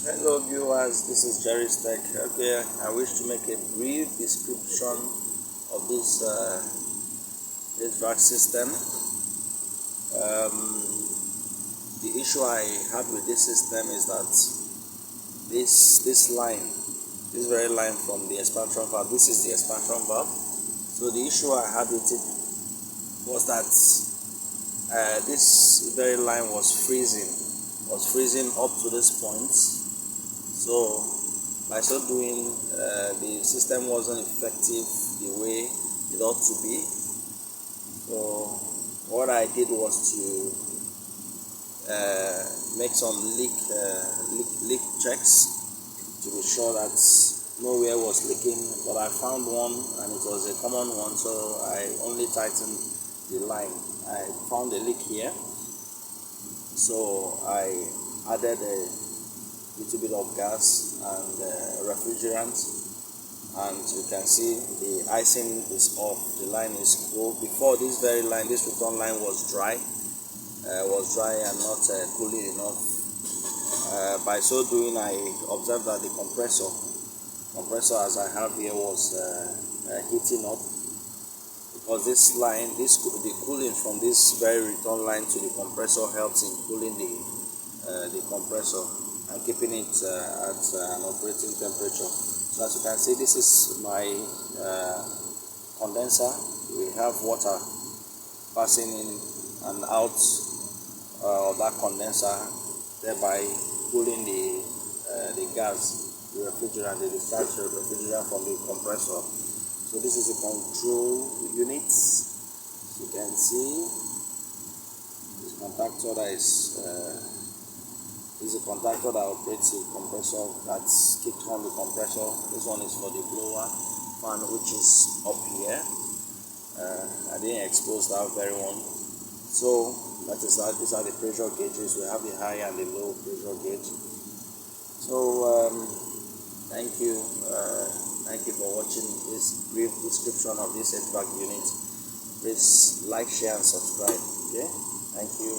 Hello viewers, this is Jerry's Tech. Okay, I wish to make a brief description of this Hvac system. The issue I had with this system is that this very line from the expansion valve, this is the expansion valve. So the issue I had with it was that this very line was freezing up to this point. So by so doing, the system wasn't effective the way it ought to be. So what I did was to make some leak checks to be sure that nowhere was leaking. But I found one, and it was a common one, so I only tightened the line. I found a leak here, so I added a little bit of gas and refrigerant, and you can see the icing is off. The line is cool. Before, this very line, this return line was dry and not cooling enough. By so doing, I observed that the compressor as I have here was heating up, because this line, the cooling from this very return line to the compressor helps in cooling the compressor and keeping it at an operating temperature. So as you can see, this is my condenser. We have water passing in and out of that condenser, thereby cooling the gas, the refrigerant, the discharged refrigerant from the compressor. So this is a control unit. As you can see, this contactor that is a contactor that operates the compressor, that's kicked on the compressor. This one is for the blower fan, which is up here. I didn't expose that very one. So these are the pressure gauges. We have the high and the low pressure gauge. So thank you for watching this brief description of this Hvac unit. Please like, share and subscribe. Okay, thank you.